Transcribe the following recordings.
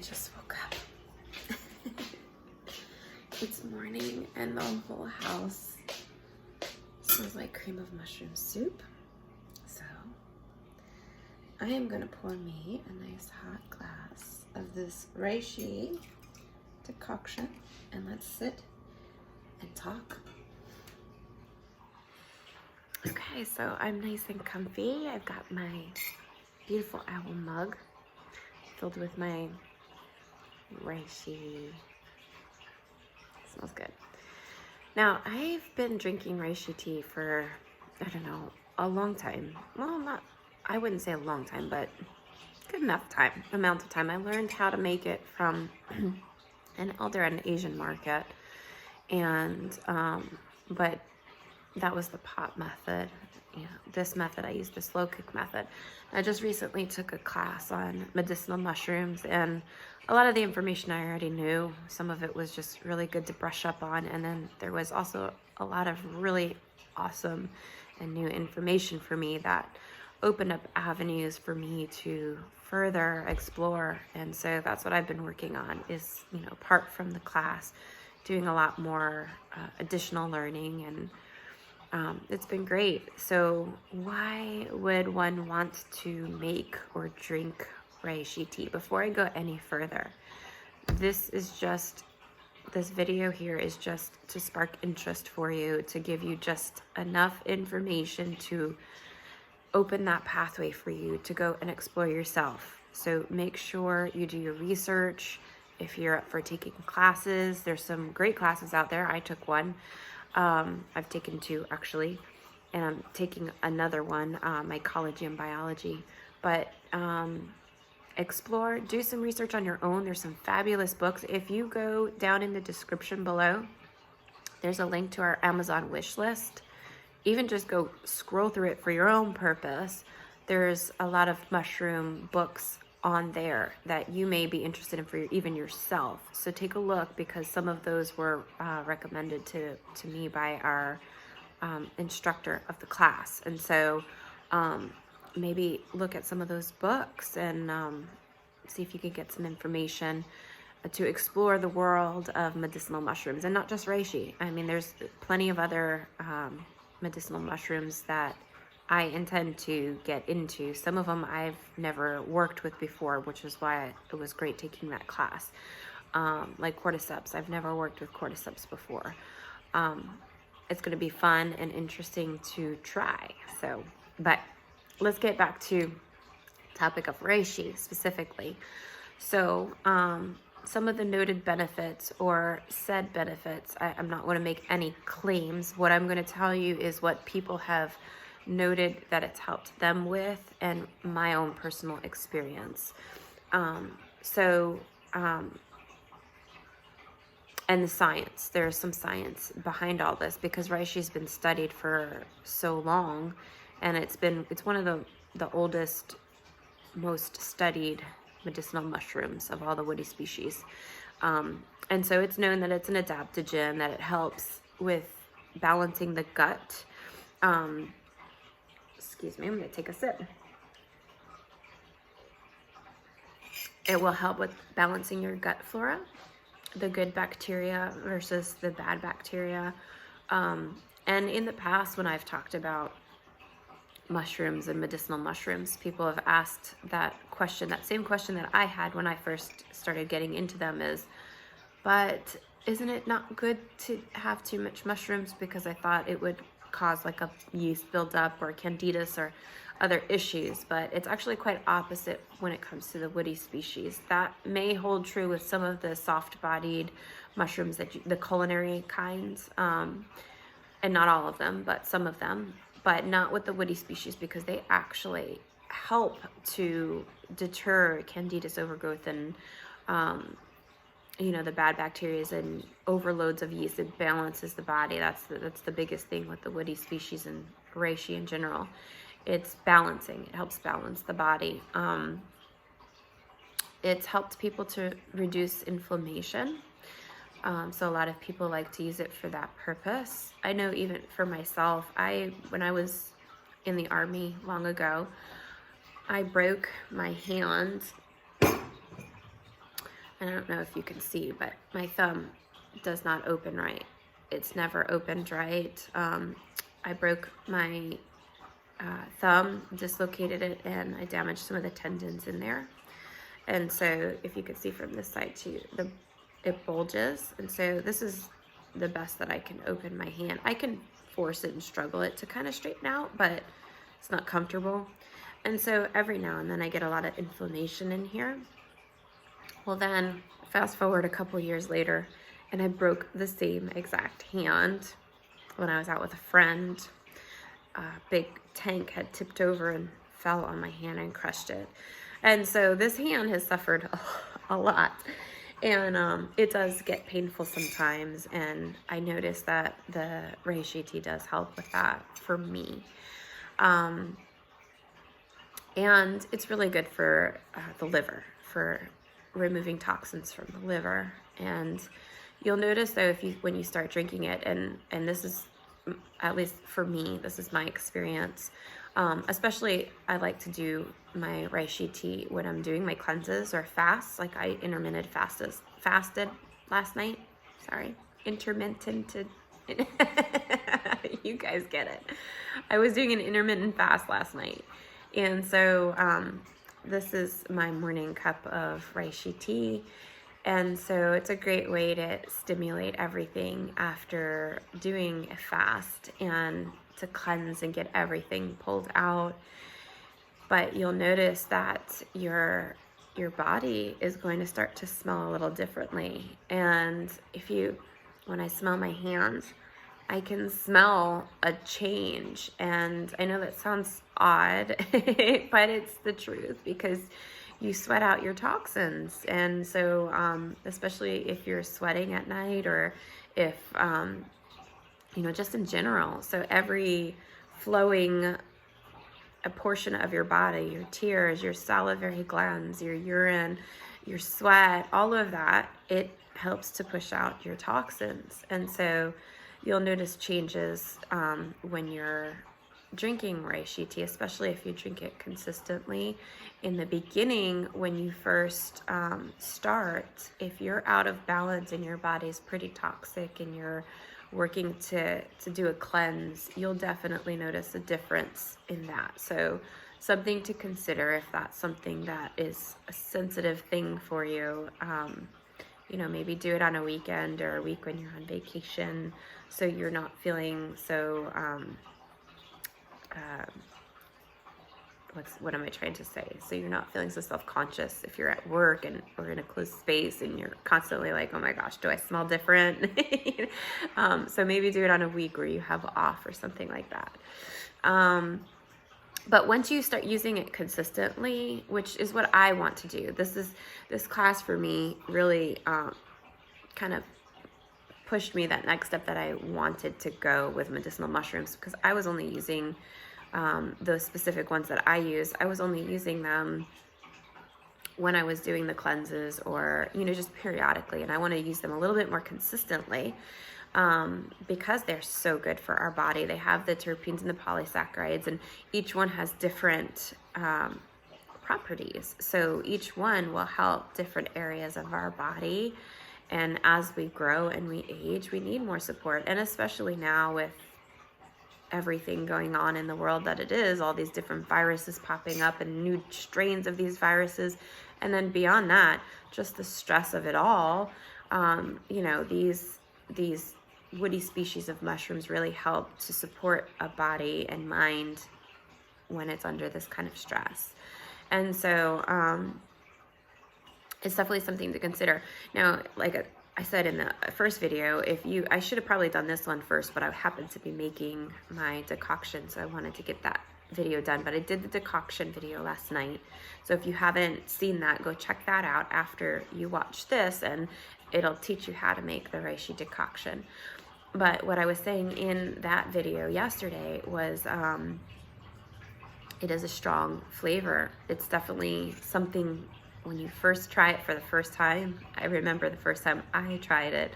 just woke up. It's morning and the whole house smells like cream of mushroom soup. So I am gonna pour me a nice hot glass of this Reishi decoction and let's sit and talk. Okay, so I'm nice and comfy. I've got my beautiful owl mug filled with my Reishi. Smells good. Now, I've been drinking Reishi tea for, I don't know, a long time. Well, I wouldn't say a long time, but good enough amount of time. I learned how to make it from an elder at an Asian market. And, but that was the pot method. Yeah, this method, I used the slow cook method. I just recently took a class on medicinal mushrooms, and a lot of the information I already knew. Some of it was just really good to brush up on, and then there was also a lot of really awesome and new information for me that opened up avenues for me to further explore. And so that's what I've been working on is, you know, apart from the class, doing a lot more additional learning, and it's been great. So why would one want to make or drink Reishi tea? Before I go any further, this video here is just to spark interest for you, to give you just enough information to open that pathway for you to go and explore yourself. So make sure you do your research. If you're up for taking classes, there's some great classes out there. I took one. I've taken two actually, and I'm taking another one, mycology and biology. But explore, do some research on your own. There's some fabulous books. If you go down in the description below, there's a link to our Amazon wish list. Even just go scroll through it for your own purpose. There's a lot of mushroom books on there that you may be interested in for even yourself. So take a look, because some of those were recommended to me by our instructor of the class. And so maybe look at some of those books and see if you can get some information to explore the world of medicinal mushrooms, and not just Reishi. I mean, there's plenty of other medicinal mushrooms that I intend to get into. Some of them I've never worked with before, which is why it was great taking that class. Like cordyceps, I've never worked with cordyceps before. It's going to be fun and interesting to try. So, but let's get back to topic of Reishi specifically. So, some of the noted benefits or said benefits, I'm not going to make any claims. What I'm going to tell you is what people have noted that it's helped them with, and my own personal experience. And the science, there's some science behind all this, because Reishi's been studied for so long, and it's one of the oldest, most studied medicinal mushrooms of all the woody species. And so it's known that it's an adaptogen, that it helps with balancing the gut. Excuse me, I'm going to take a sip. It will help with balancing your gut flora, the good bacteria versus the bad bacteria. And in the past, when I've talked about mushrooms and medicinal mushrooms, people have asked that question, that same question that I had when I first started getting into them is, but isn't it not good to have too much mushrooms, because I thought it would cause like a yeast buildup or candidus or other issues. But it's actually quite opposite when it comes to the woody species. That may hold true with some of the soft-bodied mushrooms, the culinary kinds, and not all of them, but some of them, but not with the woody species, because they actually help to deter candidus overgrowth and the bad bacteria and overloads of yeast. It balances the body. That's the biggest thing with the woody species and Reishi in general. It's balancing. It helps balance the body. It's helped people to reduce inflammation. So a lot of people like to use it for that purpose. I know even for myself, when I was in the Army long ago, I broke my hand and I don't know if you can see, but my thumb does not open right. It's never opened right. I broke my thumb, dislocated it, and I damaged some of the tendons in there. And so if you could see from this side too, it bulges. And so this is the best that I can open my hand. I can force it and struggle it to kind of straighten out, but it's not comfortable. And so every now and then I get a lot of inflammation in here. Well, then fast forward a couple years later, and I broke the same exact hand when I was out with a friend. A big tank had tipped over and fell on my hand and crushed it. And so this hand has suffered a lot. And it does get painful sometimes. And I noticed that the Reishi tea does help with that for me. And it's really good for the liver, for removing toxins from the liver. And you'll notice though, when you start drinking it, and this is, at least for me, this is my experience. Especially I like to do my Reishi tea when I'm doing my cleanses or fasts. Like I intermittent fasted last night. Sorry, intermittent. You guys get it. I was doing an intermittent fast last night. And so this is my morning cup of Reishi tea. And so it's a great way to stimulate everything after doing a fast and to cleanse and get everything pulled out. But you'll notice that your body is going to start to smell a little differently. And when I smell my hands, I can smell a change. And I know that sounds odd, but it's the truth, because you sweat out your toxins. And so, especially if you're sweating at night, or if, just in general. So every flowing a portion of your body, your tears, your salivary glands, your urine, your sweat, all of that, it helps to push out your toxins. And so you'll notice changes when you're drinking Reishi tea, especially if you drink it consistently. In the beginning, when you first start, if you're out of balance and your body's pretty toxic and you're working to do a cleanse, you'll definitely notice a difference in that. So something to consider if that's something that is a sensitive thing for you. Maybe do it on a weekend or a week when you're on vacation, so you're not feeling so what am I trying to say? So you're not feeling so self-conscious if you're at work or in a closed space and you're constantly like, oh my gosh, do I smell different? So maybe do it on a week where you have off or something like that. But once you start using it consistently, which is what I want to do, this class for me really kind of pushed me that next step that I wanted to go with medicinal mushrooms, because I was only using those specific ones that I use. I was only using them when I was doing the cleanses or, just periodically. And I want to use them a little bit more consistently because they're so good for our body. They have the terpenes and the polysaccharides, and each one has different properties. So each one will help different areas of our body. And as we grow and we age, we need more support. And especially now with everything going on in the world that it is, all these different viruses popping up and new strains of these viruses. And then beyond that, just the stress of it all, these woody species of mushrooms really help to support a body and mind when it's under this kind of stress. And so it's definitely something to consider. Now, like I said in the first video, I should have probably done this one first, but I happened to be making my decoction, so I wanted to get that video done. But I did the decoction video last night. So if you haven't seen that, go check that out after you watch this, and it'll teach you how to make the reishi decoction. But what I was saying in that video yesterday was it is a strong flavor. It's definitely something. When you first try it for the first time, I remember the first time I tried it,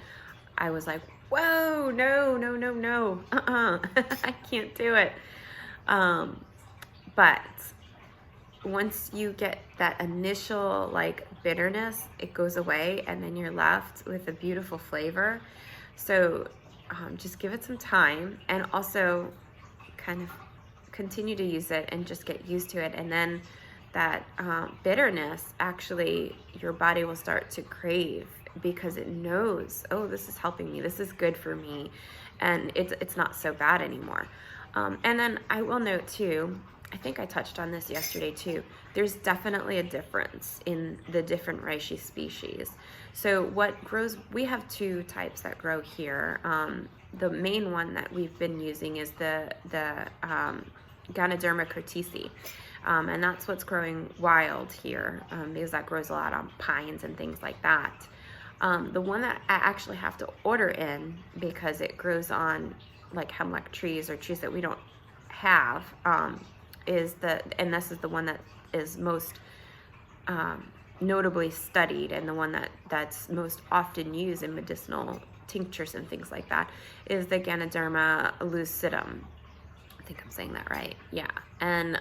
I was like, whoa, no, I can't do it. But once you get that initial like bitterness, it goes away, and then you're left with a beautiful flavor. So just give it some time, and also kind of continue to use it and just get used to it. And then that bitterness, actually your body will start to crave, because it knows, oh, this is helping me, this is good for me, and it's not so bad anymore. And then I will note too, I think I touched on this yesterday too, there's definitely a difference in the different reishi species. So what grows, we have two types that grow here. The main one that we've been using is the Ganoderma curtisi. And that's what's growing wild here, because that grows a lot on pines and things like that. The one that I actually have to order in, because it grows on like hemlock trees or trees that we don't have, and this is the one that is most notably studied, and the one that's most often used in medicinal tinctures and things like that, is the Ganoderma lucidum. I think I'm saying that right. Yeah. And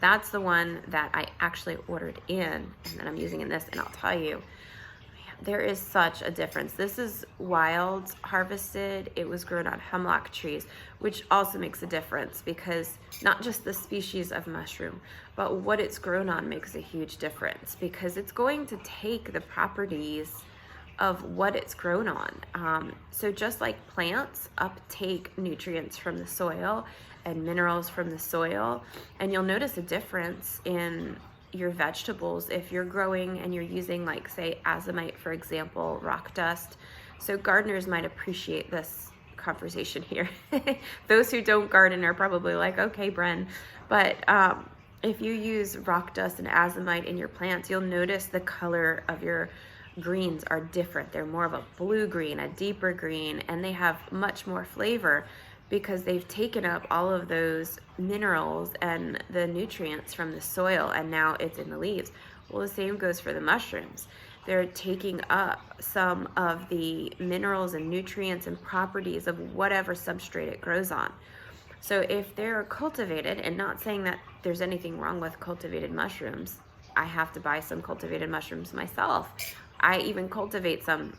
that's the one that I actually ordered in, and that I'm using in this, and I'll tell you, there is such a difference. This is wild harvested. It was grown on hemlock trees, which also makes a difference, because not just the species of mushroom, but what it's grown on makes a huge difference, because it's going to take the properties of what it's grown on. So just like plants uptake nutrients from the soil and minerals from the soil, and you'll notice a difference in your vegetables if you're growing and you're using, like, say, azomite, for example, rock dust. So gardeners might appreciate this conversation here. Those who don't garden are probably like, okay, Bren. But if you use rock dust and azomite in your plants, you'll notice the color of your greens are different. They're more of a blue green, a deeper green, and they have much more flavor, because they've taken up all of those minerals and the nutrients from the soil, and now it's in the leaves. Well, the same goes for the mushrooms. They're taking up some of the minerals and nutrients and properties of whatever substrate it grows on. So if they're cultivated, and not saying that there's anything wrong with cultivated mushrooms, I have to buy some cultivated mushrooms myself. I even cultivate some.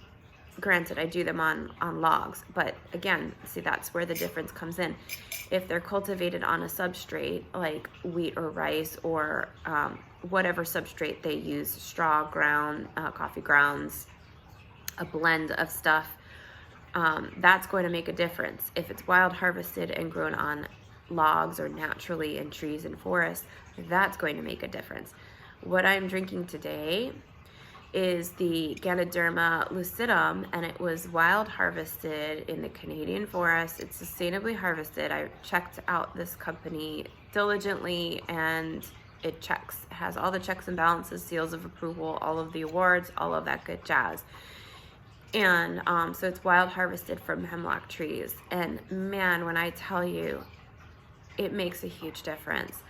Granted, I do them on logs, but again, see, that's where the difference comes in. If they're cultivated on a substrate like wheat or rice, or whatever substrate they use, straw, ground, coffee grounds, a blend of stuff, that's going to make a difference. If it's wild harvested and grown on logs or naturally in trees and forests, that's going to make a difference. What I'm drinking today is the Ganoderma lucidum, and it was wild harvested in the Canadian forest. It's sustainably harvested. I checked out this company diligently, and it has all the checks and balances, seals of approval, all of the awards, all of that good jazz. And so it's wild harvested from hemlock trees, and man, when I tell you, it makes a huge difference.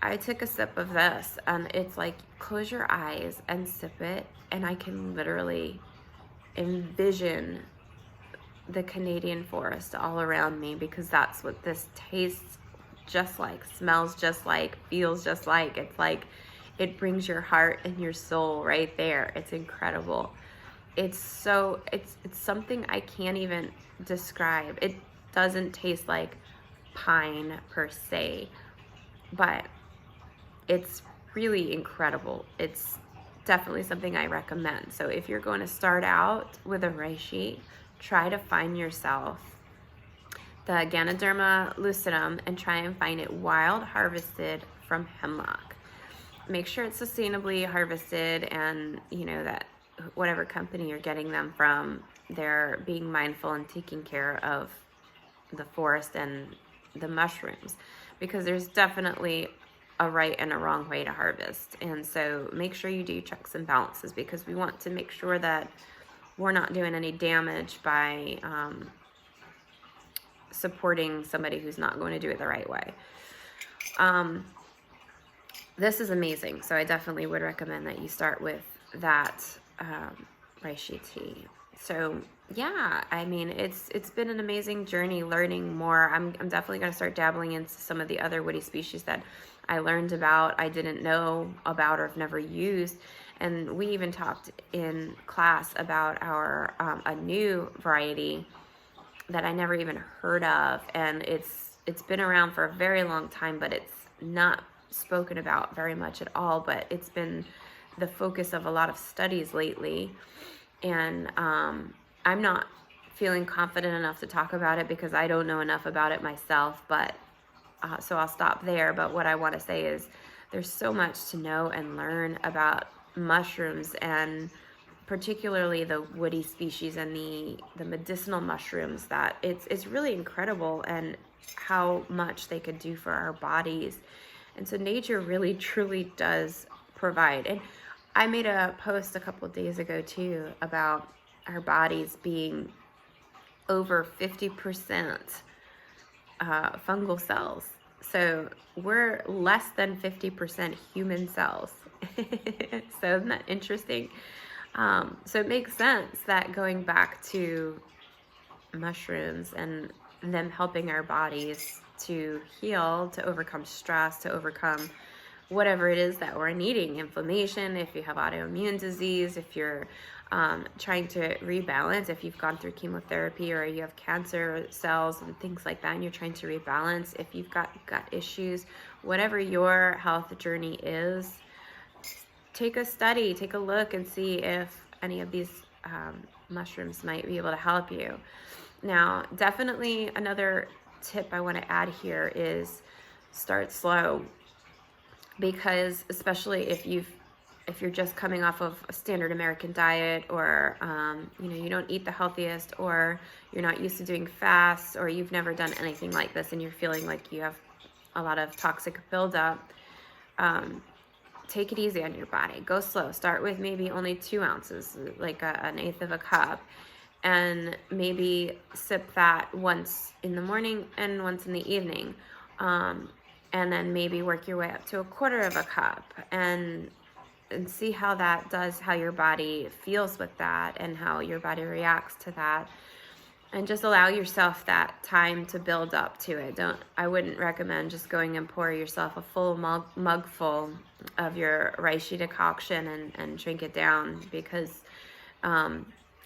I took a sip of this, and it's like, close your eyes and sip it, and I can literally envision the Canadian forest all around me, because that's what this tastes just like, smells just like, feels just like. It's like, it brings your heart and your soul right there. It's incredible. It's something I can't even describe. It doesn't taste like pine per se, but it's really incredible. It's definitely something I recommend. So if you're going to start out with a reishi, try to find yourself the Ganoderma lucidum, and try and find it wild harvested from hemlock. Make sure it's sustainably harvested, and you know that whatever company you're getting them from, they're being mindful and taking care of the forest and the mushrooms, because there's definitely a right and a wrong way to harvest. And so make sure you do checks and balances, because we want to make sure that we're not doing any damage by supporting somebody who's not going to do it the right way. This is amazing. So I definitely would recommend that you start with that reishi tea. So yeah, I mean, it's been an amazing journey learning more. I'm definitely going to start dabbling into some of the other woody species that I learned about, I didn't know about, or have never used. And we even talked in class about our a new variety that I never even heard of, and it's been around for a very long time, but it's not spoken about very much at all. But it's been the focus of a lot of studies lately, and I'm not feeling confident enough to talk about it because I don't know enough about it myself. But so I'll stop there. But what I want to say is there's so much to know and learn about mushrooms, and particularly the woody species and the medicinal mushrooms, that it's really incredible, and how much they could do for our bodies. And so nature really truly does provide. And I made a post a couple of days ago too about our bodies being over 50% fungal cells. So we're less than 50% human cells. So isn't that interesting? So it makes sense that going back to mushrooms and them helping our bodies to heal, to overcome stress, to overcome whatever it is that we're needing, inflammation, if you have autoimmune disease, if you're trying to rebalance, if you've gone through chemotherapy or you have cancer cells and things like that, and you're trying to rebalance, if you've got gut issues, whatever your health journey is, take a study, take a look and see if any of these mushrooms might be able to help you. Now, definitely another tip I want to add here is start slow, because especially if you're just coming off of a standard American diet, or you don't eat the healthiest, or you're not used to doing fasts, or you've never done anything like this and you're feeling like you have a lot of toxic buildup, take it easy on your body. Go slow. Start with maybe only 2 ounces, like an eighth of a cup, and maybe sip that once in the morning and once in the evening, and then maybe work your way up to a quarter of a cup, and see how that does, how your body feels with that, and how your body reacts to that. And just allow yourself that time to build up to it. I wouldn't recommend just going and pour yourself a full mug full of your reishi decoction and drink it down, because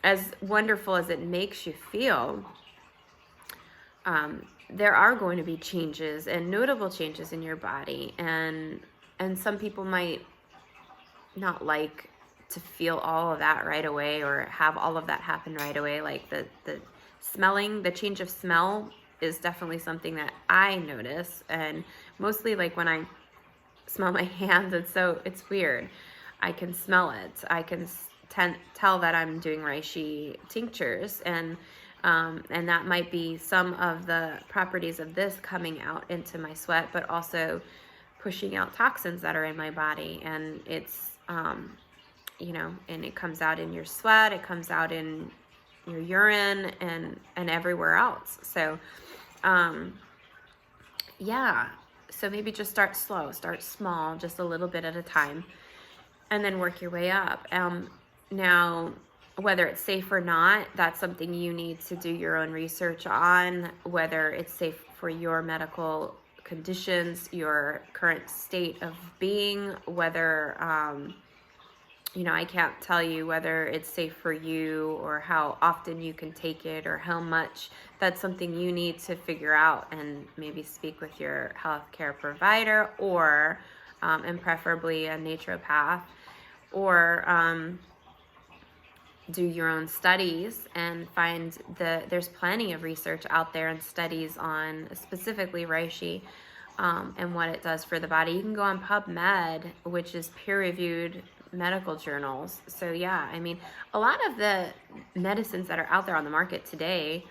as wonderful as it makes you feel, there are going to be changes, and notable changes in your body, and some people might not like to feel all of that right away, or have all of that happen right away. Like the smelling, the change of smell is definitely something that I notice, and mostly like when I smell my hands, it's weird. I can smell it. I can tell that I'm doing reishi tinctures, and that might be some of the properties of this coming out into my sweat, but also pushing out toxins that are in my body. And it's and it comes out in your sweat, it comes out in your urine, and everywhere else. So so maybe just start slow, start small, just a little bit at a time, and then work your way up. Now, whether it's safe or not, that's something you need to do your own research on, whether it's safe for your medical conditions, your current state of being, whether I can't tell you whether it's safe for you, or how often you can take it, or how much. That's something you need to figure out, and maybe speak with your healthcare provider, or and preferably a naturopath, or do your own studies and find there's plenty of research out there and studies on specifically reishi and what it does for the body. You can go on PubMed, which is peer-reviewed medical journals. So a lot of the medicines that are out there on the market today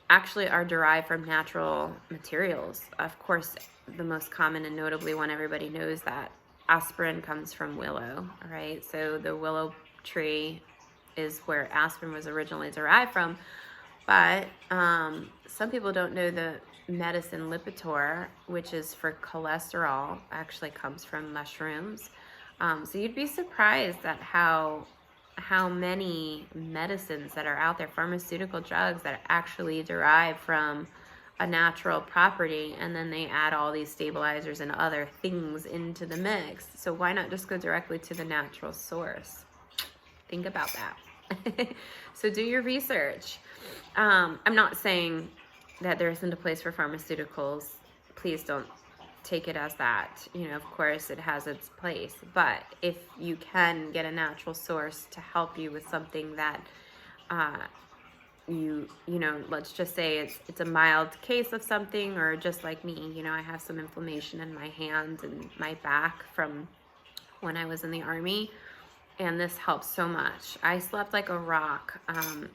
actually are derived from natural materials. Of course, the most common and notably one everybody knows, that aspirin comes from willow, right? So the willow tree is where aspirin was originally derived from. But some people don't know the medicine Lipitor, which is for cholesterol, actually comes from mushrooms. So you'd be surprised at how many medicines that are out there, pharmaceutical drugs that are actually derived from a natural property, and then they add all these stabilizers and other things into the mix. So why not just go directly to the natural source? Think about that. So do your research. I'm not saying that there isn't a place for pharmaceuticals. Please don't take it as that. You know, of course it has its place, but if you can get a natural source to help you with something that you know, let's just say it's a mild case of something, or just like me, you know, I have some inflammation in my hands and my back from when I was in the Army, and this helps so much. I slept like a rock.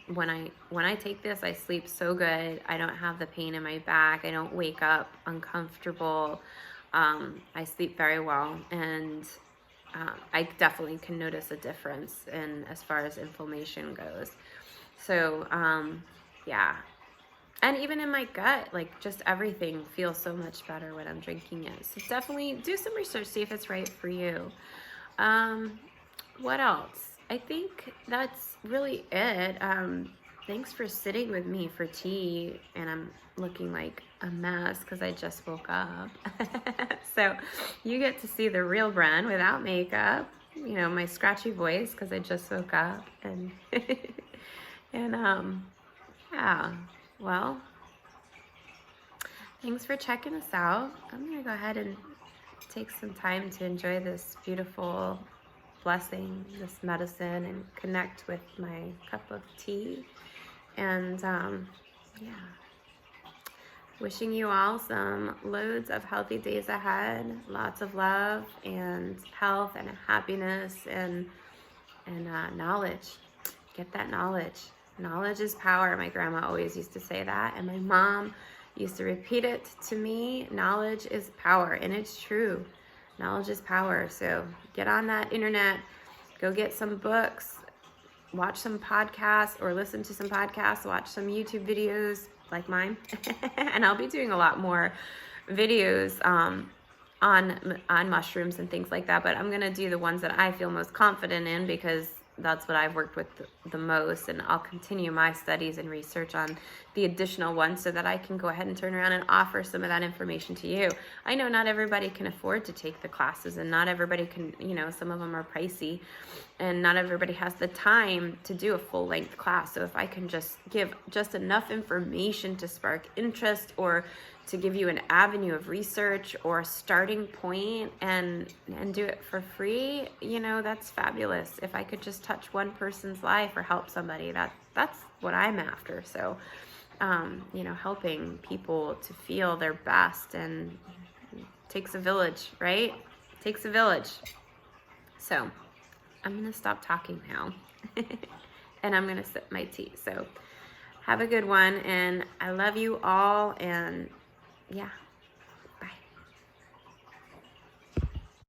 When I take this, I sleep so good. I don't have the pain in my back. I don't wake up uncomfortable. I sleep very well, and I definitely can notice a difference in as far as inflammation goes. So, yeah. And even in my gut, like, just everything feels so much better when I'm drinking it. So definitely do some research, see if it's right for you. What else? I think that's really it. Thanks for sitting with me for tea, and I'm looking like a mess because I just woke up. So you get to see the real Bren without makeup, you know, my scratchy voice because I just woke up, and and yeah, well, thanks for checking us out. I'm gonna go ahead and take some time to enjoy this beautiful blessing, this medicine, and connect with my cup of tea. And yeah, wishing you all some loads of healthy days ahead, lots of love and health and happiness and knowledge. Get that knowledge. Knowledge is power. My grandma always used to say that, and my mom used to repeat it to me. Knowledge is power, and it's true. Knowledge is power. So get on that internet, go get some books, watch some podcasts, or listen to some podcasts, watch some YouTube videos like mine. And I'll be doing a lot more videos on mushrooms and things like that, but I'm gonna do the ones that I feel most confident in because that's what I've worked with the most, and I'll continue my studies and research on the additional ones so that I can go ahead and turn around and offer some of that information to you. I know not everybody can afford to take the classes, and not everybody can, you know, some of them are pricey, and not everybody has the time to do a full-length class. So if I can just give just enough information to spark interest, or to give you an avenue of research or a starting point, and do it for free, you know, that's fabulous. If I could just touch one person's life or help somebody, that's what I'm after. So, you know, helping people to feel their best, and it takes a village, right? It takes a village. So I'm gonna stop talking now and I'm gonna sip my tea. So have a good one, and I love you all, and yeah,